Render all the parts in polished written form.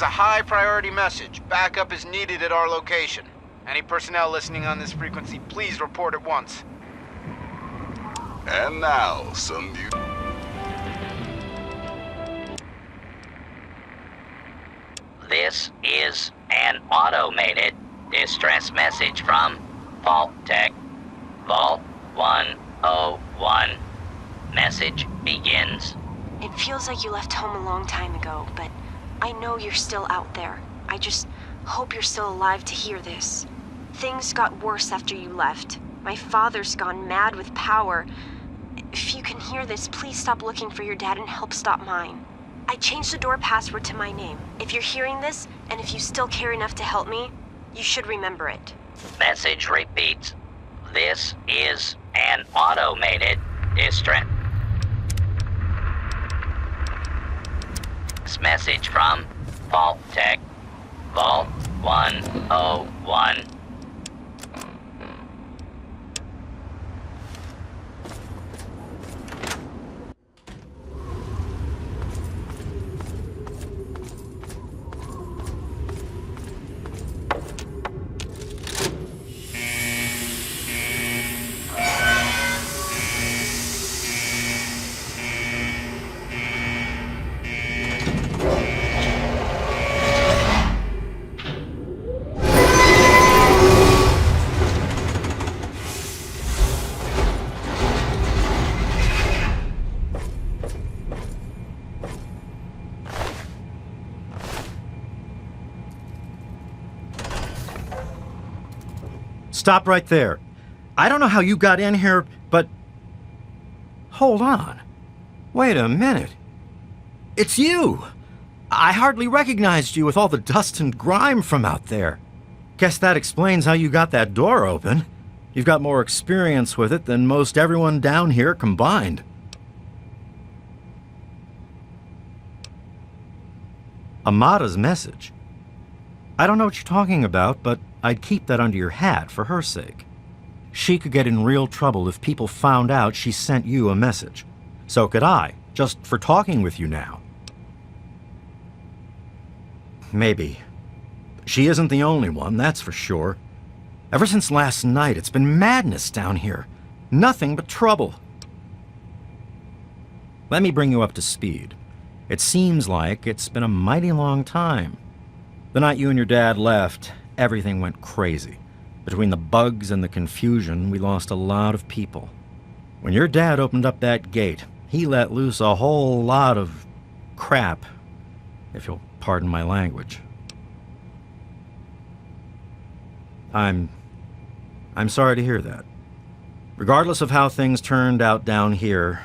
is a high-priority message. Backup is needed at our location. Any personnel listening on this frequency, please report at once. And now, some new... This is an automated distress message from Vault Tech. Vault 101. Message begins. It feels like you left home a long time ago, but I know you're still out there. I just hope you're still alive to hear this. Things got worse after you left. My father's gone mad with power. If you can hear this, please stop looking for your dad and help stop mine. I changed the door password to my name. If you're hearing this, and if you still care enough to help me, you should remember it. Message repeats. This is an automated distress message from Vault Tech. Vault 101. Stop right there. I don't know how you got in here, but... Hold on. Wait a minute. It's you! I hardly recognized you with all the dust and grime from out there. Guess that explains how you got that door open. You've got more experience with it than most everyone down here combined. Amada's message. I don't know what you're talking about, but I'd keep that under your hat for her sake. She could get in real trouble if people found out she sent you a message. So could I, just for talking with you now. Maybe. She isn't the only one, that's for sure. Ever since last night, it's been madness down here. Nothing but trouble. Let me bring you up to speed. It seems like it's been a mighty long time. The night you and your dad left, everything went crazy. Between the bugs and the confusion, we lost a lot of people. When your dad opened up that gate, he let loose a whole lot of crap, if you'll pardon my language. I'm sorry to hear that. Regardless of how things turned out down here,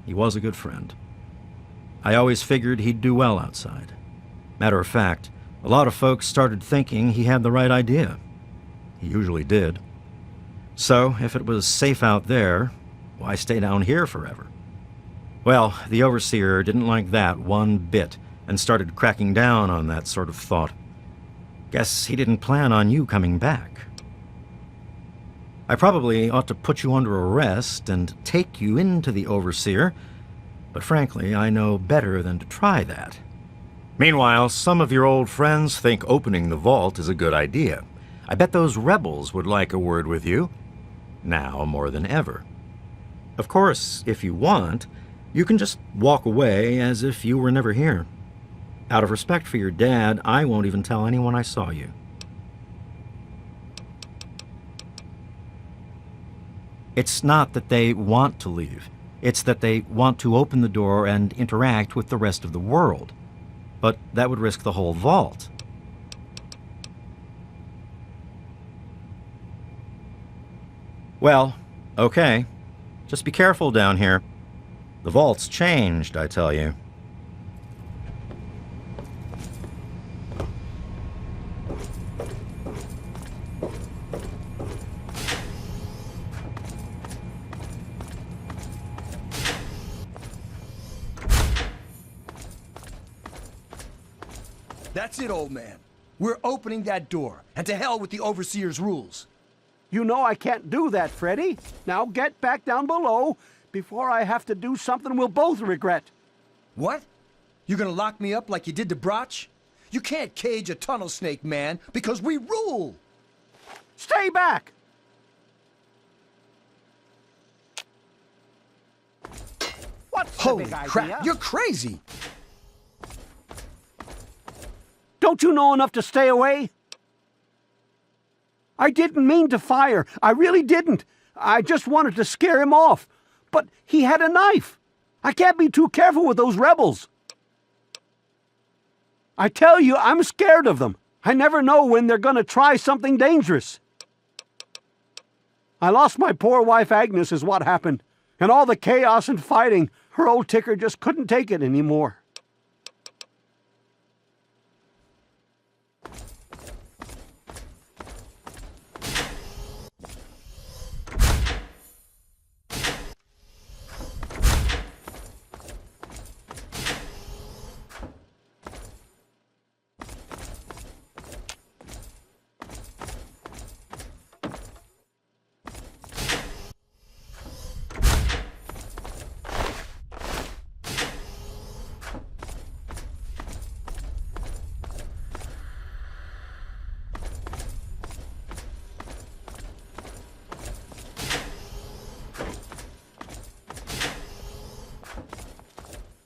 he was a good friend. I always figured he'd do well outside. Matter of fact, a lot of folks started thinking he had the right idea. He usually did. So, if it was safe out there, why stay down here forever? Well, the Overseer didn't like that one bit and started cracking down on that sort of thought. Guess he didn't plan on you coming back. I probably ought to put you under arrest and take you into the Overseer, but frankly, I know better than to try that. Meanwhile, some of your old friends think opening the vault is a good idea. I bet those rebels would like a word with you, now more than ever. Of course, if you want, you can just walk away as if you were never here. Out of respect for your dad, I won't even tell anyone I saw you. It's not that they want to leave. It's that they want to open the door and interact with the rest of the world. But that would risk the whole vault. Well, okay. Just be careful down here. The vault's changed, I tell you. That's it, old man. We're opening that door, and to hell with the Overseer's rules. You know I can't do that, Freddy. Now get back down below before I have to do something we'll both regret. What? You're gonna lock me up like you did to Broch? You can't cage a tunnel snake, man, because we rule! Stay back! What's the Holy big crap, idea? you're crazy! Don't you know enough to stay away? I didn't mean to fire. I really didn't. I just wanted to scare him off. But he had a knife. I can't be too careful with those rebels. I tell you, I'm scared of them. I never know when they're going to try something dangerous. I lost my poor wife Agnes is what happened. And all the chaos and fighting, her old ticker just couldn't take it anymore.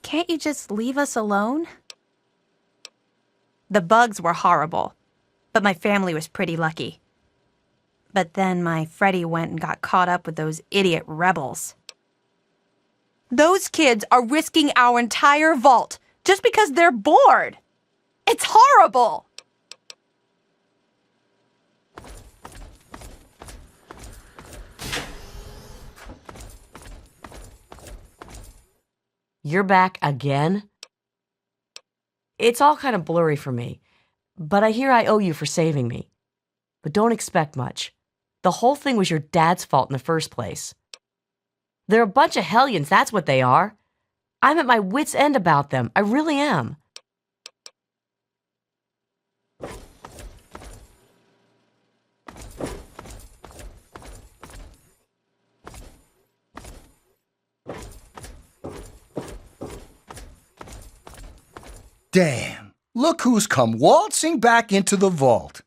Can't you just leave us alone? The bugs were horrible, but my family was pretty lucky. But then my Freddy went and got caught up with those idiot rebels. Those kids are risking our entire vault just because they're bored. It's horrible! You're back again? It's all kind of blurry for me, but I hear I owe you for saving me. But don't expect much. The whole thing was your dad's fault in the first place. They're a bunch of hellions, that's what they are. I'm at my wit's end about them. I really am. Damn, look who's come waltzing back into the vault.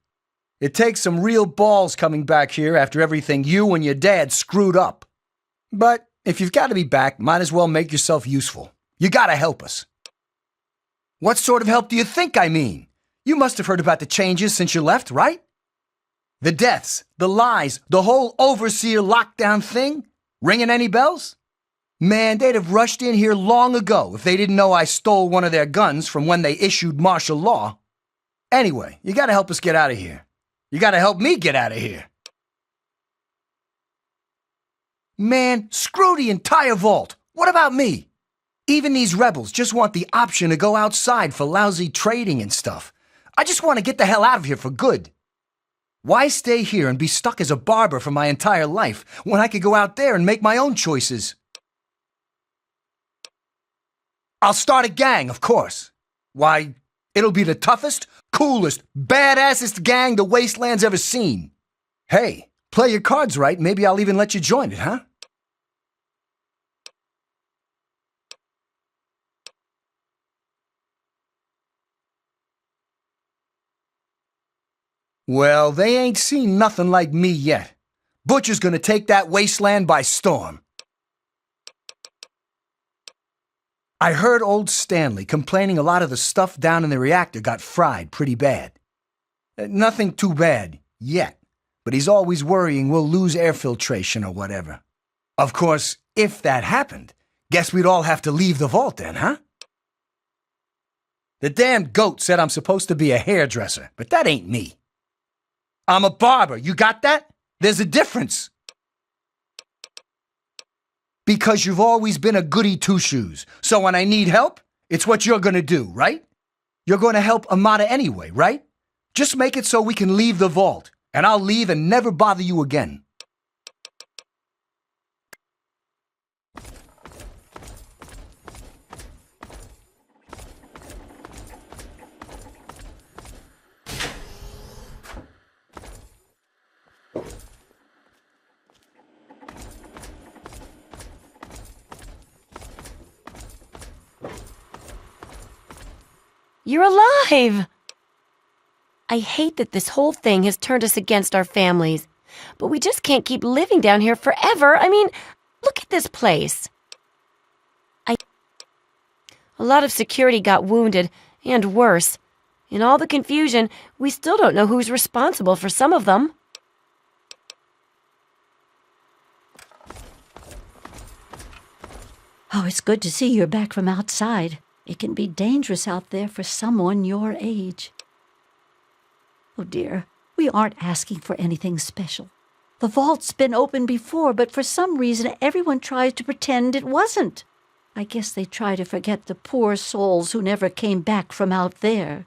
It takes some real balls coming back here after everything you and your dad screwed up. But if you've got to be back, might as well make yourself useful. You gotta help us. What sort of help do you think I mean? You must have heard about the changes since you left, right? The deaths, the lies, the whole overseer lockdown thing? Ringing any bells? Man, they'd have rushed in here long ago if they didn't know I stole one of their guns from when they issued martial law. Anyway, you gotta help us get out of here. You gotta help me get out of here. Man, screw the entire vault. What about me? Even these rebels just want the option to go outside for lousy trading and stuff. I just want to get the hell out of here for good. Why stay here and be stuck as a barber for my entire life when I could go out there and make my own choices? I'll start a gang, of course. Why, it'll be the toughest, coolest, badassest gang the Wasteland's ever seen. Hey, play your cards right, maybe I'll even let you join it, huh? Well, they ain't seen nothing like me yet. Butcher's gonna take that Wasteland by storm. I heard old Stanley complaining a lot of the stuff down in the reactor got fried pretty bad. Nothing too bad, yet, but he's always worrying we'll lose air filtration or whatever. Of course, if that happened, guess we'd all have to leave the vault then, huh? The damn goat said I'm supposed to be a hairdresser, but that ain't me. I'm a barber, you got that? There's a difference. Because you've always been a goody two-shoes, so when I need help, it's what you're gonna do, right? You're gonna help Amata anyway, right? Just make it so we can leave the vault, and I'll leave and never bother you again. You're alive! I hate that this whole thing has turned us against our families. But we just can't keep living down here forever. I mean, look at this place. A lot of security got wounded, and worse. In all the confusion, we still don't know who's responsible for some of them. Oh, it's good to see you're back from outside. It can be dangerous out there for someone your age. Oh, dear, we aren't asking for anything special. The vault's been open before, but for some reason everyone tries to pretend it wasn't. I guess they try to forget the poor souls who never came back from out there.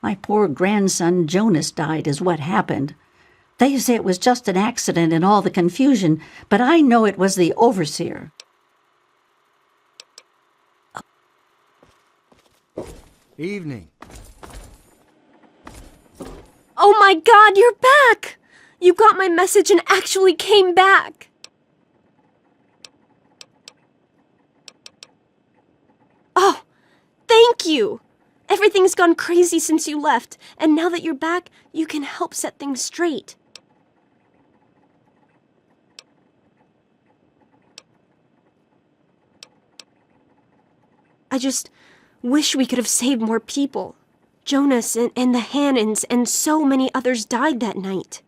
My poor grandson Jonas died is what happened. They say it was just an accident in all the confusion, but I know it was the overseer. Evening. Oh my God, you're back! You got my message and actually came back! Oh, thank you! Everything's gone crazy since you left, and now that you're back, you can help set things straight. I just wish we could have saved more people. Jonas and the Hannons and so many others died that night.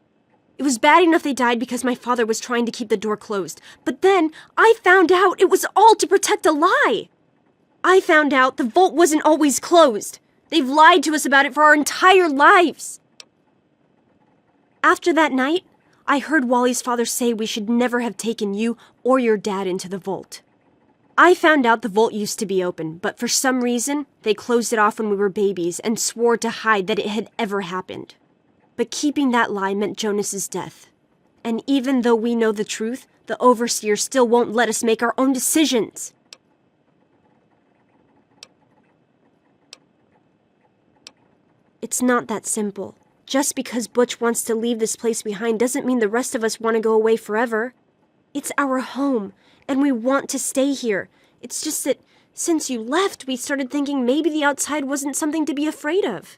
It was bad enough they died because my father was trying to keep the door closed, but then I found out it was all to protect a lie. I found out the vault wasn't always closed. They've lied to us about it for our entire lives. After that night, I heard Wally's father say we should never have taken you or your dad into the vault. I found out the vault used to be open, but for some reason, they closed it off when we were babies and swore to hide that it had ever happened. But keeping that lie meant Jonas's death. And even though we know the truth, the overseer still won't let us make our own decisions. It's not that simple. Just because Butch wants to leave this place behind doesn't mean the rest of us want to go away forever. It's our home, and we want to stay here. It's just that since you left, we started thinking maybe the outside wasn't something to be afraid of.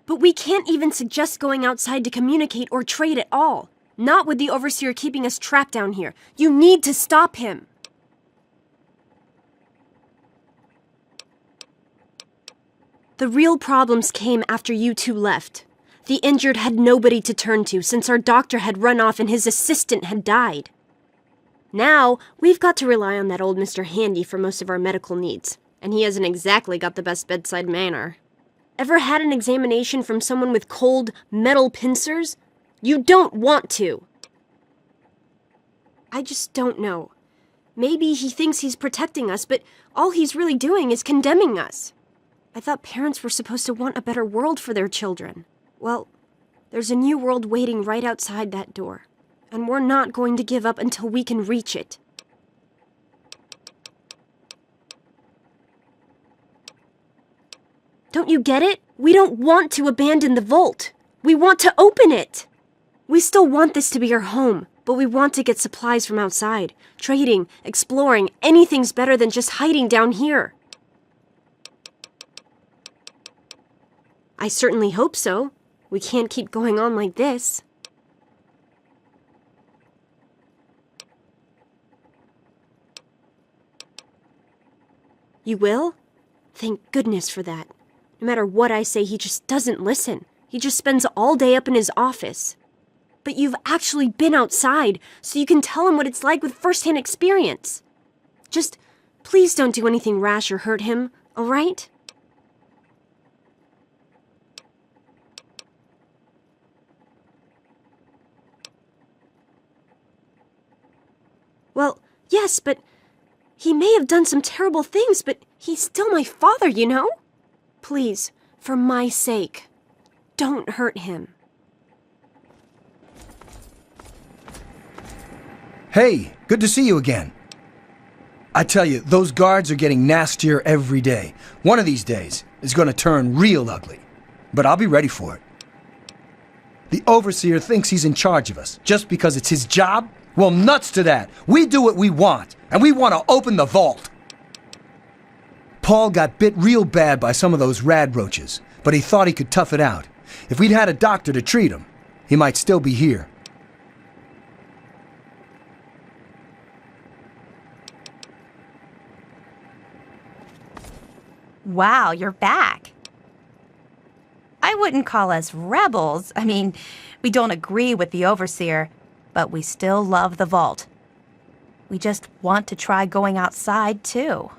But we can't even suggest going outside to communicate or trade at all. Not with the overseer keeping us trapped down here. You need to stop him. The real problems came after you two left. The injured had nobody to turn to since our doctor had run off and his assistant had died. Now, we've got to rely on that old Mr. Handy for most of our medical needs, and he hasn't exactly got the best bedside manner. Ever had an examination from someone with cold, metal pincers? You don't want to. I just don't know. Maybe he thinks he's protecting us, but all he's really doing is condemning us. I thought parents were supposed to want a better world for their children. Well, there's a new world waiting right outside that door, and we're not going to give up until we can reach it. Don't you get it? We don't want to abandon the vault. We want to open it. We still want this to be our home, but we want to get supplies from outside. Trading, exploring, anything's better than just hiding down here. I certainly hope so. We can't keep going on like this. You will? Thank goodness for that. No matter what I say, he just doesn't listen. He just spends all day up in his office. But you've actually been outside, so you can tell him what it's like with first-hand experience. Just please don't do anything rash or hurt him, all right? Well, yes, but he may have done some terrible things, but he's still my father, you know? Please, for my sake, don't hurt him. Hey, good to see you again. I tell you, those guards are getting nastier every day. One of these days is going to turn real ugly, but I'll be ready for it. The overseer thinks he's in charge of us just because it's his job. Well, nuts to that. We do what we want, and we want to open the vault. Paul got bit real bad by some of those rad roaches, but he thought he could tough it out. If we'd had a doctor to treat him, he might still be here. Wow, you're back. I wouldn't call us rebels. I mean, we don't agree with the overseer, but we still love the vault. We just want to try going outside, too.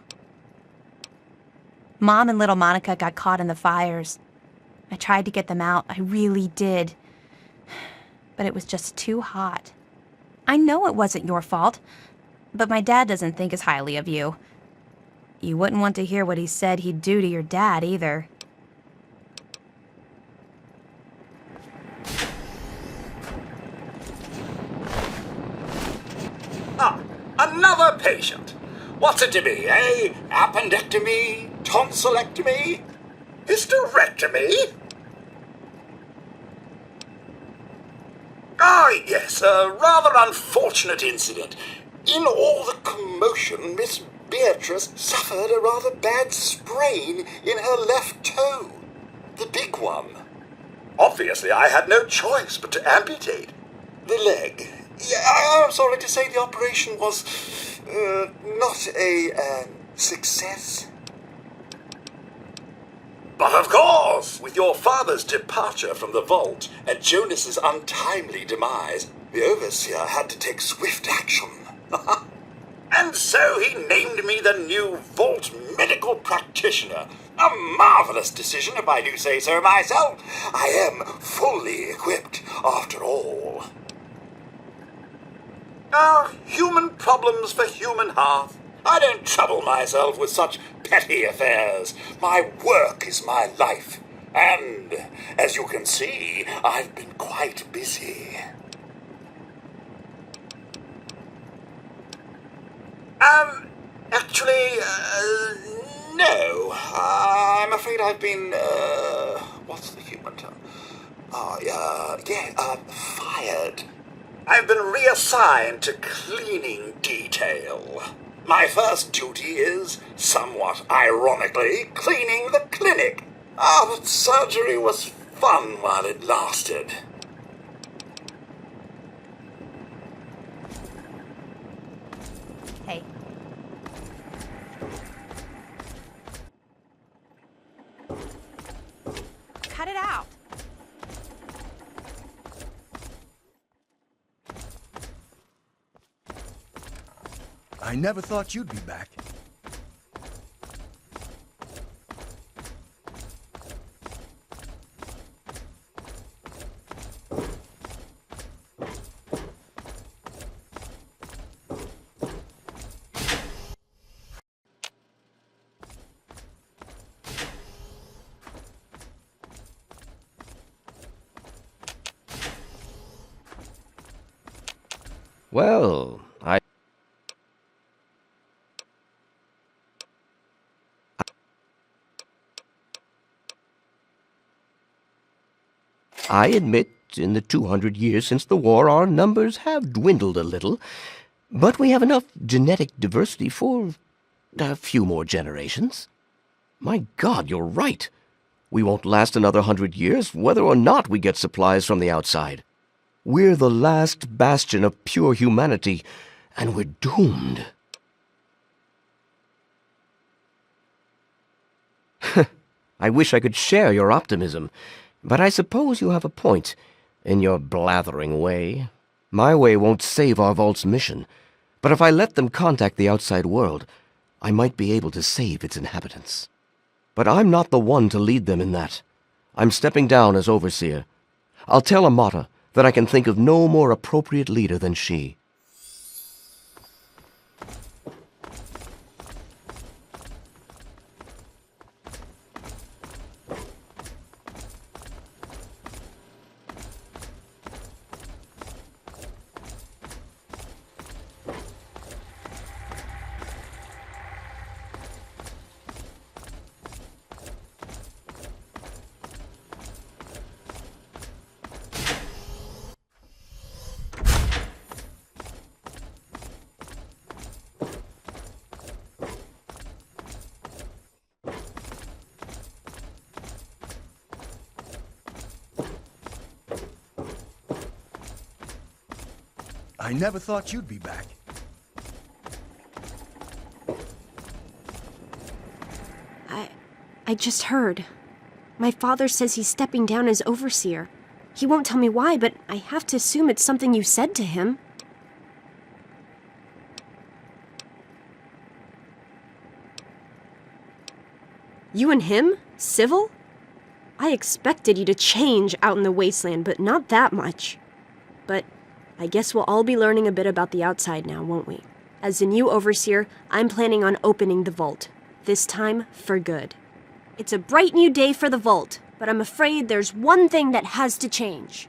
Mom and little Monica got caught in the fires. I tried to get them out, I really did. But it was just too hot. I know it wasn't your fault, but my dad doesn't think as highly of you. You wouldn't want to hear what he said he'd do to your dad, either. Ah, another patient. What's it to be, eh? Appendectomy? Tonsillectomy? Hysterectomy? Ah, yes, a rather unfortunate incident. In all the commotion, Miss Beatrice suffered a rather bad sprain in her left toe. The big one. Obviously, I had no choice but to amputate the leg. Yeah, I'm sorry to say the operation was not a success. But of course, with your father's departure from the vault and Jonas's untimely demise, the overseer had to take swift action. And so he named me the new vault medical practitioner. A marvelous decision, if I do say so myself. I am fully equipped, after all. Human problems for human hearth. I don't trouble myself with such petty affairs. My work is my life. And, as you can see, I've been quite busy. Actually, no. I'm afraid I've been, what's the human term? Fired. I've been reassigned to cleaning detail. My first duty is, somewhat ironically, cleaning the clinic. But surgery was fun while it lasted. Hey. Cut it out. I never thought you'd be back. Well, I admit, in the 200 years since the war, our numbers have dwindled a little, but we have enough genetic diversity for a few more generations. My God, you're right. We won't last another 100 years, whether or not we get supplies from the outside. We're the last bastion of pure humanity, and we're doomed. I wish I could share your optimism, but I suppose you have a point, in your blathering way. My way won't save our vault's mission, but if I let them contact the outside world, I might be able to save its inhabitants. But I'm not the one to lead them in that. I'm stepping down as overseer. I'll tell Amata that I can think of no more appropriate leader than she. I never thought you'd be back. I just heard. My father says he's stepping down as overseer. He won't tell me why, but I have to assume it's something you said to him. You and him? Civil? I expected you to change out in the wasteland, but not that much. But I guess we'll all be learning a bit about the outside now, won't we? As the new overseer, I'm planning on opening the vault. This time, for good. It's a bright new day for the vault, but I'm afraid there's one thing that has to change.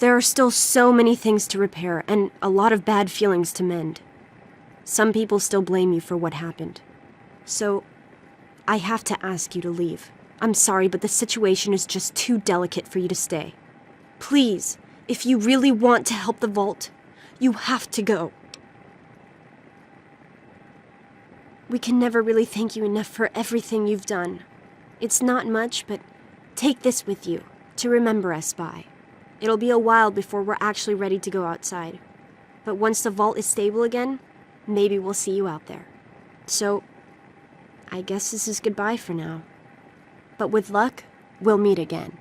There are still so many things to repair, and a lot of bad feelings to mend. Some people still blame you for what happened. So, I have to ask you to leave. I'm sorry, but the situation is just too delicate for you to stay. Please, if you really want to help the vault, you have to go. We can never really thank you enough for everything you've done. It's not much, but take this with you to remember us by. It'll be a while before we're actually ready to go outside. But once the vault is stable again, maybe we'll see you out there. So, I guess this is goodbye for now. But with luck, we'll meet again.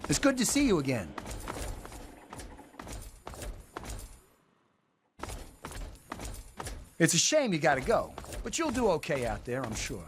It's good to see you again. It's a shame you gotta go, but you'll do okay out there, I'm sure.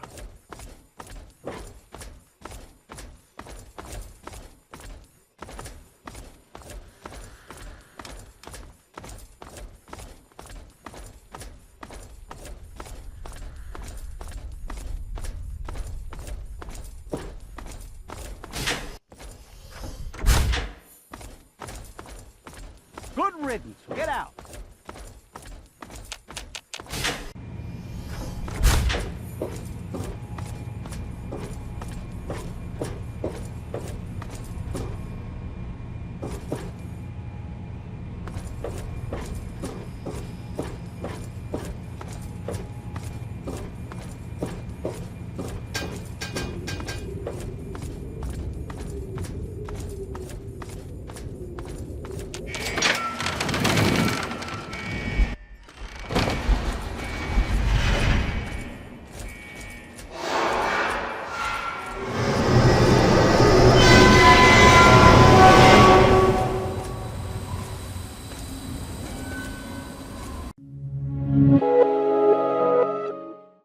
Good riddance.